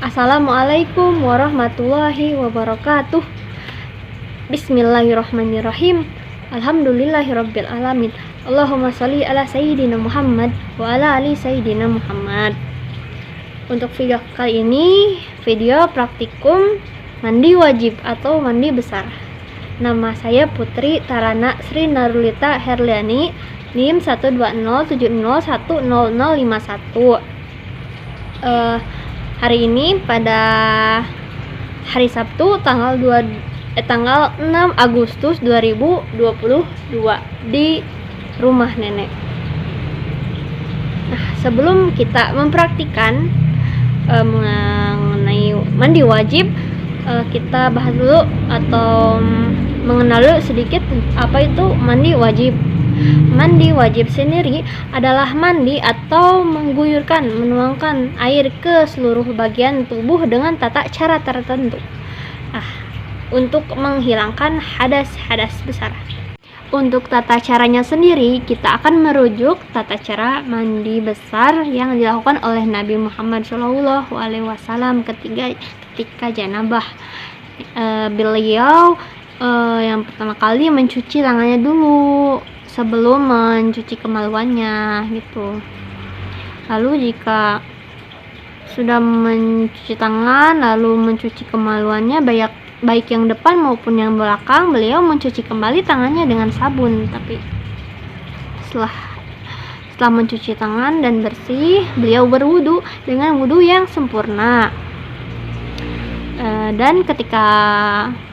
Assalamualaikum warahmatullahi wabarakatuh. Bismillahirrahmanirrahim. Alhamdulillahirabbil alamin. Allahumma sholli ala sayyidina Muhammad wa ala ali sayyidina Muhammad. Untuk video kali ini, video praktikum mandi wajib atau mandi besar. Nama saya Putri Tarana Sri Narulita Herliani, NIM 12070100051. Hari ini pada hari Sabtu tanggal 6 Agustus 2022 di rumah nenek. Nah, sebelum kita mempraktikkan mengenai mandi wajib, kita bahas dulu atau mengenal dulu sedikit apa itu mandi wajib. Mandi wajib sendiri adalah mandi atau mengguyurkan, menuangkan air ke seluruh bagian tubuh dengan tata cara tertentu untuk menghilangkan hadas-hadas besar. Untuk tata caranya sendiri, kita akan merujuk tata cara mandi besar yang dilakukan oleh Nabi Muhammad SAW ketika janabah. Beliau yang pertama kali mencuci tangannya dulu sebelum mencuci kemaluannya gitu. Lalu jika sudah mencuci tangan lalu mencuci kemaluannya, baik yang depan maupun yang belakang, beliau mencuci kembali tangannya dengan sabun. Tapi setelah mencuci tangan dan bersih, beliau berwudu dengan wudu yang sempurna. Dan ketika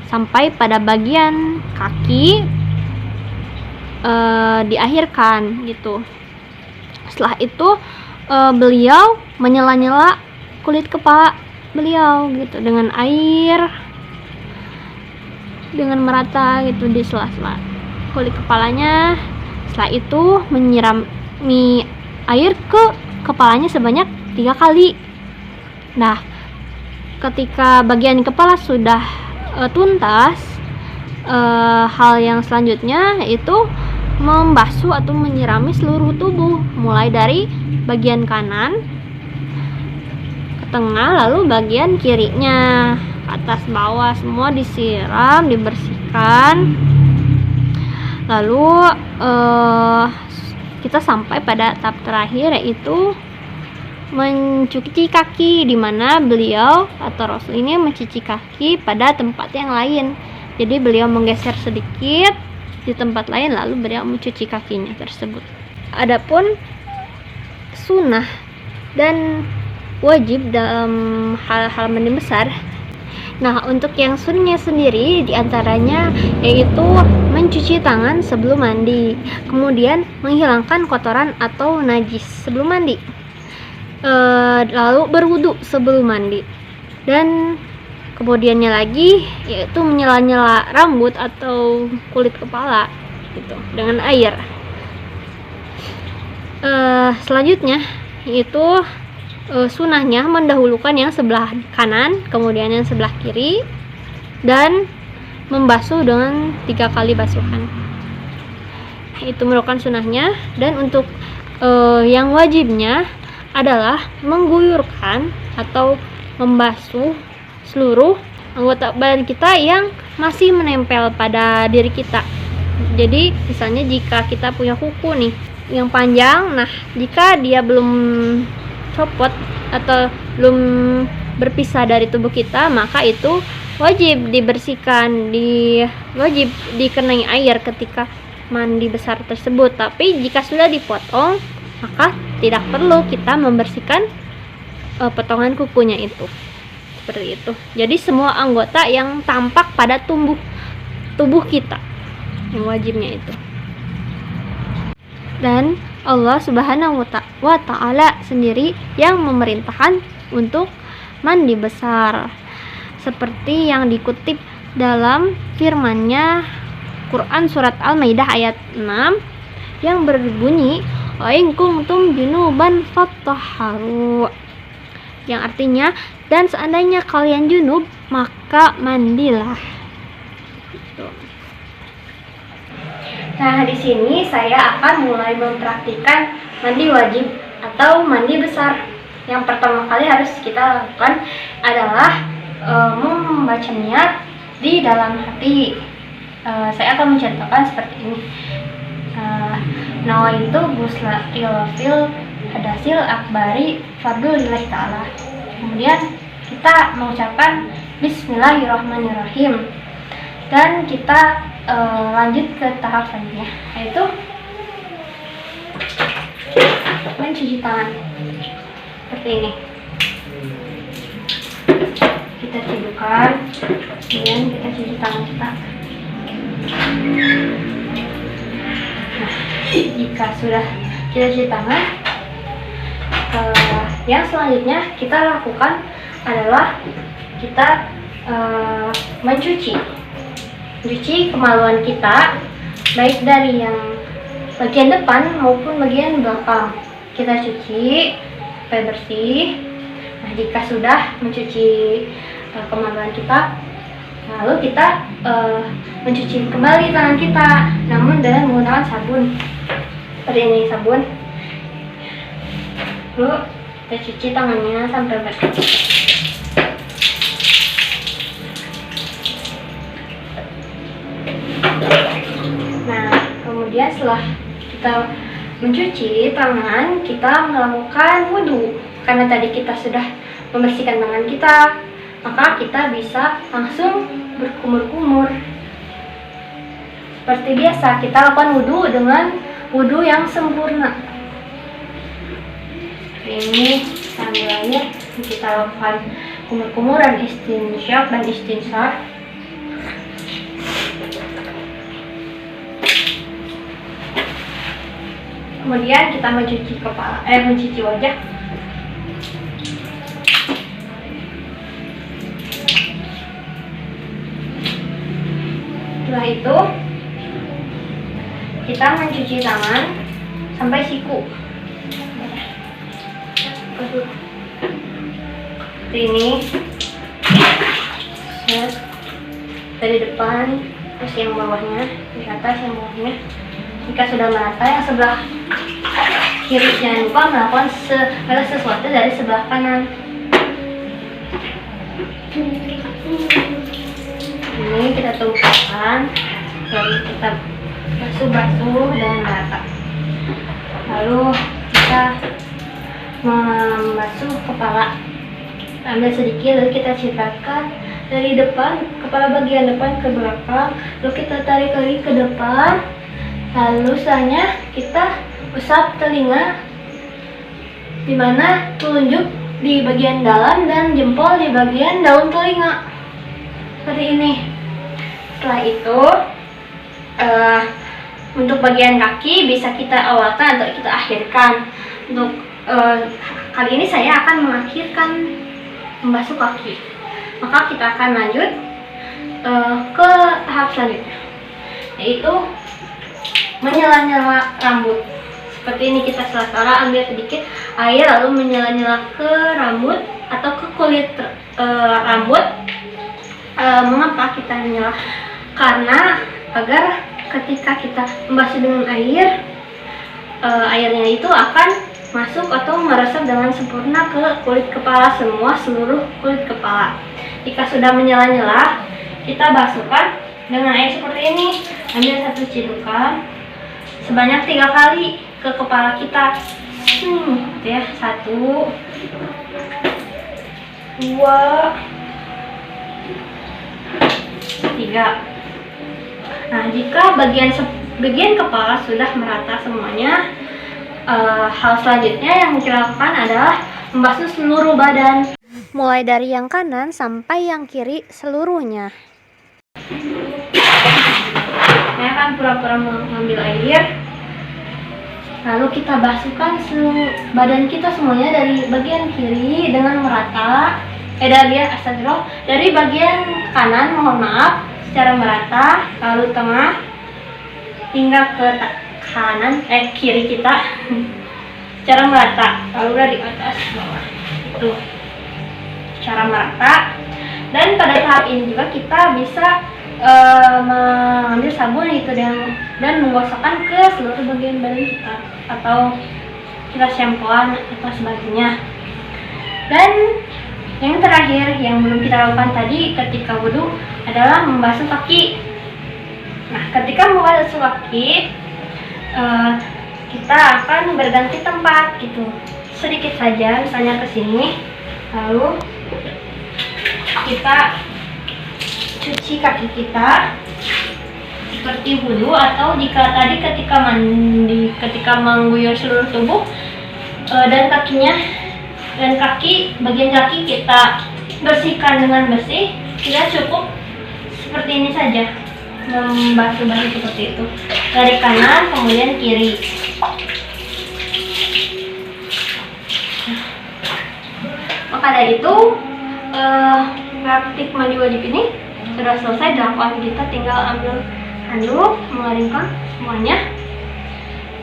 sampai pada bagian kaki, diakhirkan gitu. Setelah itu beliau menyela-nyela kulit kepala beliau gitu dengan air, dengan merata gitu di sela-sela kulit kepalanya. Setelah itu menyirami air ke kepalanya sebanyak 3 kali. Nah, ketika bagian kepala sudah tuntas, hal yang selanjutnya yaitu membasuh atau menyirami seluruh tubuh, mulai dari bagian kanan ke tengah, lalu bagian kirinya, atas bawah semua disiram, dibersihkan. Lalu kita sampai pada tahap terakhir yaitu mencuci kaki, di mana beliau atau Rasul ini mencuci kaki pada tempat yang lain. Jadi beliau menggeser sedikit di tempat lain lalu beliau mencuci kakinya tersebut. Adapun sunnah dan wajib dalam hal-hal mandi besar. Nah, untuk yang sunnahnya sendiri diantaranya yaitu mencuci tangan sebelum mandi, kemudian menghilangkan kotoran atau najis sebelum mandi, lalu berwudu sebelum mandi, dan kemudiannya lagi yaitu menyela-nyela rambut atau kulit kepala gitu dengan air. Selanjutnya yaitu sunahnya mendahulukan yang sebelah kanan, kemudian yang sebelah kiri, dan membasuh dengan 3 kali basuhan. Itu merupakan sunahnya. Dan untuk yang wajibnya adalah mengguyurkan atau membasuh seluruh anggota badan kita yang masih menempel pada diri kita. Jadi misalnya jika kita punya kuku nih yang panjang, nah jika dia belum copot atau belum berpisah dari tubuh kita, maka itu wajib dibersihkan, wajib dikenai air ketika mandi besar tersebut. Tapi jika sudah dipotong, maka tidak perlu kita membersihkan potongan kukunya itu. Seperti itu. Jadi semua anggota yang tampak pada tubuh kita yang wajibnya itu. Dan Allah Subhanahu wa Ta'ala sendiri yang memerintahkan untuk mandi besar, seperti yang dikutip dalam firman-Nya Quran surat Al-Maidah ayat 6 yang berbunyi wa in kuntum junuban fattahharu, yang artinya dan seandainya kalian junub maka mandilah. Nah, di sini saya akan mulai mempraktikkan mandi wajib atau mandi besar. yang pertama kali harus kita lakukan adalah membaca niat di dalam hati. Saya akan mencontohkan seperti ini. Nawaitu ghusla ilafil hadasil akbari fardhu lillahi ta'ala. Kemudian kita mengucapkan Bismillahirrahmanirrahim, dan kita lanjut ke tahap selanjutnya, yaitu mencuci tangan seperti ini. Kita cedukan, kemudian kita cuci tangan kita. Nah, jika sudah kita cuci tangan, yang selanjutnya kita lakukan adalah kita mencuci kemaluan kita, baik dari yang bagian depan maupun bagian belakang. Kita cuci sampai bersih. Nah, jika sudah mencuci kemaluan kita, lalu kita mencuci kembali tangan kita, namun dengan menggunakan sabun. Seperti ini sabun. Lalu kita cuci tangannya sampai bersih. Nah, kemudian setelah kita mencuci tangan, kita melakukan wudhu. Karena tadi kita sudah membersihkan tangan kita, maka kita bisa langsung berkumur-kumur. Seperti biasa, kita lakukan wudhu dengan wudhu yang sempurna. Ini sambil air kita lakukan kumur-kumur dan istinsyak dan istinsar. Kemudian kita mencuci wajah. Setelah itu kita mencuci tangan sampai siku. Seperti ini. Dari depan, terus yang bawahnya, di atas yang bawahnya. Jika sudah merata, yang sebelah kiri jangan lupa melakukan segala sesuatu dari sebelah kanan. Ini kita tumpahkan, lalu kita basuh dengan merata. Lalu kita membasuh kepala. Ambil sedikit, lalu kita cipratan dari depan, kepala bagian depan ke belakang, lalu kita tarik lagi ke depan. Lalu setelahnya kita usap telinga, di mana telunjuk di bagian dalam dan jempol di bagian daun telinga. Seperti ini. Setelah itu, untuk bagian kaki bisa kita awalkan atau kita akhirkan. Untuk kali ini saya akan mengakhirkan membasuh kaki. Maka kita akan lanjut ke tahap selanjutnya, yaitu menyela-nyela rambut. Seperti ini, kita selatara ambil sedikit air lalu menyela-nyela ke rambut atau ke kulit rambut. Mengapa kita menyela? Karena agar ketika kita membasuh dengan air, airnya itu akan masuk atau meresap dengan sempurna ke kulit kepala, seluruh kulit kepala. Jika sudah menyela-nyela, kita basuhkan dengan air seperti ini. Ambil satu cidukan sebanyak 3 kali ke kepala kita. Ya, 1, 2, 3. Nah, jika bagian kepala sudah merata semuanya, hal selanjutnya yang kita lakukan adalah membasuh seluruh badan, mulai dari yang kanan sampai yang kiri seluruhnya. Saya akan pura-pura mengambil air, lalu kita basuhkan seluruh badan kita semuanya dari bagian kiri dengan merata. Dari bagian kanan, mohon maaf, secara merata, lalu tengah hingga ke kiri kita secara merata, lalu dari atas bawah itu secara merata. Dan pada tahap ini juga kita bisa mengambil sabun itu dan menggosokkan ke seluruh bagian badan kita, atau kita shampooan atau sebagainya. Dan yang terakhir yang belum kita lakukan tadi ketika wudhu adalah membasuh kaki. Nah, ketika membasuh kaki, kita akan berganti tempat gitu, sedikit saja, misalnya ke sini, lalu kita cuci kaki kita seperti wudhu, atau jika tadi ketika mandi, ketika mengguyur seluruh tubuh dan kakinya dan bagian kaki kita bersihkan dengan bersih, tidak cukup seperti ini saja, membasuh-basuh seperti itu dari kanan kemudian kiri. Maka dari itu praktik mandi wajib ini sudah selesai dilakukan. Kita tinggal ambil handuk, mengeringkan semuanya,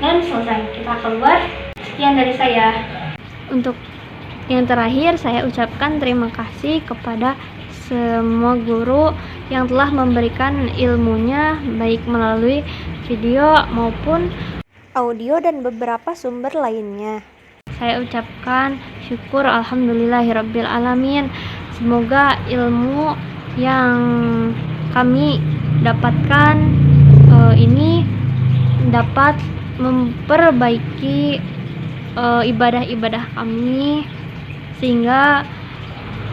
dan selesai, kita keluar. Sekian dari saya. Untuk yang terakhir, saya ucapkan terima kasih kepada semua guru yang telah memberikan ilmunya, baik melalui video maupun audio dan beberapa sumber lainnya. Saya ucapkan syukur alhamdulillahirabbil alamin. Semoga ilmu yang kami dapatkan ini dapat memperbaiki ibadah-ibadah kami, sehingga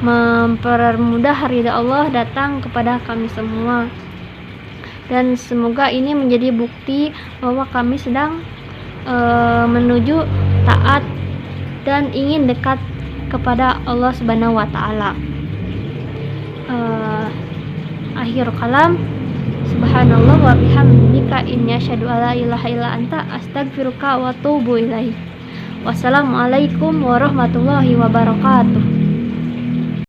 mempermudah ridha Allah datang kepada kami semua. Dan semoga ini menjadi bukti bahwa kami sedang menuju taat dan ingin dekat kepada Allah Subhanahu wa taala. Akhir kalam, subhanallah wa bihamdika inni asyhadu alla ilaha illa anta astaghfiruka wa atubu ilaik. Wassalamualaikum warahmatullahi wabarakatuh.